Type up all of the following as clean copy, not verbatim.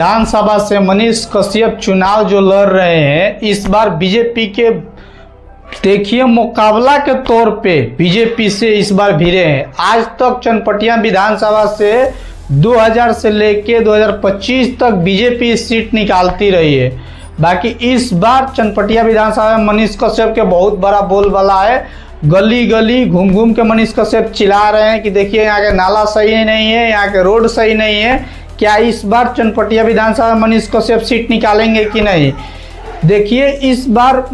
विधानसभा से मनीष कश्यप चुनाव जो लड़ रहे हैं, इस बार बीजेपी के देखिए मुकाबला के तौर पे बीजेपी से इस बार भिड़े हैं। आज तक चनपटिया विधानसभा से 2000 से लेके 2025 तक बीजेपी सीट निकालती रही है। बाकी इस बार चनपटिया विधानसभा में मनीष कश्यप के बहुत बड़ा बोलबाला है। गली गली घूम घूम के मनीष कश्यप चिल्ला रहे हैं कि देखिए यहाँ के नाला सही नहीं है, यहाँ के रोड सही नहीं है। क्या इस बार चनपटिया विधानसभा में मनीष कश्यप सीट निकालेंगे कि नहीं? देखिए इस बार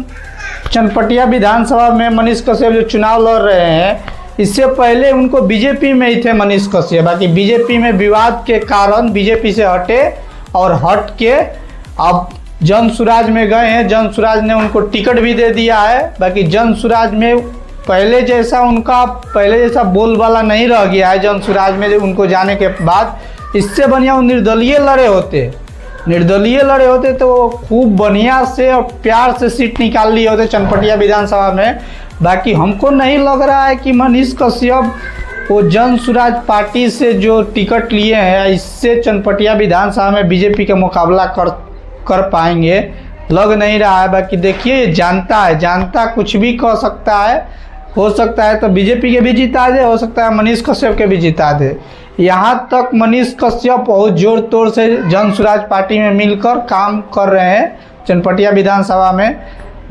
चनपटिया विधानसभा में मनीष कश्यप जो चुनाव लड़ रहे हैं, इससे पहले उनको बीजेपी में ही थे मनीष कश्यप। बाकी बीजेपी में विवाद के कारण बीजेपी से हटे और हट के अब जनसुराज में गए हैं। जनसुराज ने उनको टिकट भी दे दिया है। बाकी जनसुराज में पहले जैसा बोलबाला नहीं रह गया है। जनसुराज में उनको जाने के बाद इससे बढ़िया वो निर्दलीय लड़े होते तो वो खूब बढ़िया से और प्यार से सीट निकाल लिए होते चनपटिया विधानसभा में। बाकी हमको नहीं लग रहा है कि मनीष कश्यप वो जनसुराज पार्टी से जो टिकट लिए हैं, इससे चनपटिया विधानसभा में बीजेपी का मुकाबला कर पाएंगे, लग नहीं रहा है। बाकी देखिए जानता कुछ भी कह सकता है। हो सकता है तो बीजेपी के भी जिता दे, हो सकता है मनीष कश्यप के भी जिता दे। यहाँ तक मनीष कश्यप बहुत जोर तोड़ से जनसुराज पार्टी में मिलकर काम कर रहे हैं चनपटिया विधानसभा में।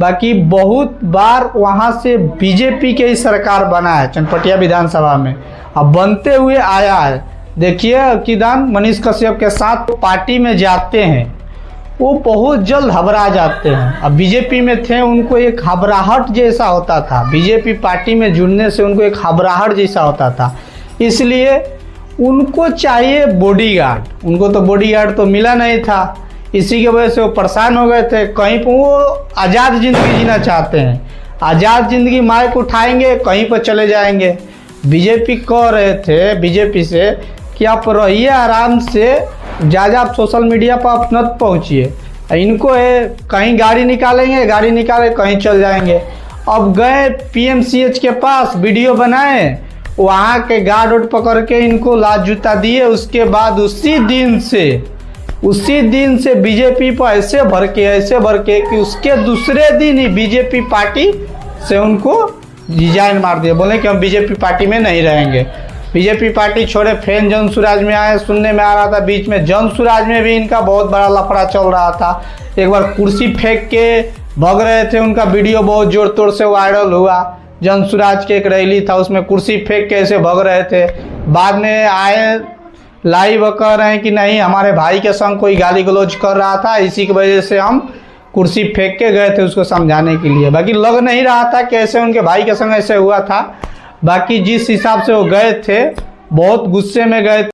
बाकी बहुत बार वहाँ से बीजेपी के ही सरकार बना है चनपटिया विधानसभा में, अब बनते हुए आया है। देखिए किदान मनीष कश्यप के साथ पार्टी में जाते हैं, वो बहुत जल्द घबरा जाते हैं। अब बीजेपी में थे, उनको एक घबराहट जैसा होता था। बीजेपी पार्टी में जुड़ने से उनको एक घबराहट जैसा होता था, इसलिए उनको चाहिए बॉडीगार्ड। उनको तो बॉडीगार्ड तो मिला नहीं था, इसी की वजह से वो परेशान हो गए थे। कहीं पर वो आज़ाद ज़िंदगी जीना चाहते हैं, आज़ाद ज़िंदगी माइक उठाएंगे, कहीं पर चले जाएंगे। बीजेपी कह रहे थे बीजेपी से कि आप रहिए आराम से, ज़्यादा आप सोशल मीडिया पर आप न पहुँचिए। इनको है कहीं गाड़ी निकाले कहीं चल जाएंगे। अब गए PMCH के पास, वीडियो बनाए, वहाँ के गार्ड उड पकड़ के इनको लात जूता दिए। उसके बाद उसी दिन से बीजेपी पर ऐसे भर के कि उसके दूसरे दिन ही बीजेपी पार्टी से उनको रिजाइन मार दिया। बोले कि हम बीजेपी पार्टी में नहीं रहेंगे। बीजेपी पार्टी छोड़े फिर जनसुराज में आए। सुनने में आ रहा था बीच में जनसुराज में भी इनका बहुत बड़ा लफड़ा चल रहा था। एक बार कुर्सी फेंक के भग रहे थे, उनका वीडियो बहुत जोर तोड़ से वायरल हुआ। जनसुराज के एक रैली था, उसमें कुर्सी फेंक के ऐसे भग रहे थे। बाद में आए लाइव कह रहे हैं कि नहीं, हमारे भाई के संग कोई गाली गलौज कर रहा था, इसी की वजह से हम कुर्सी फेंक के गए थे उसको समझाने के लिए। बाकी लग नहीं रहा था कि ऐसे उनके भाई के संग ऐसे हुआ था। बाकी जिस हिसाब से वो गए थे, बहुत गुस्से में गए थे।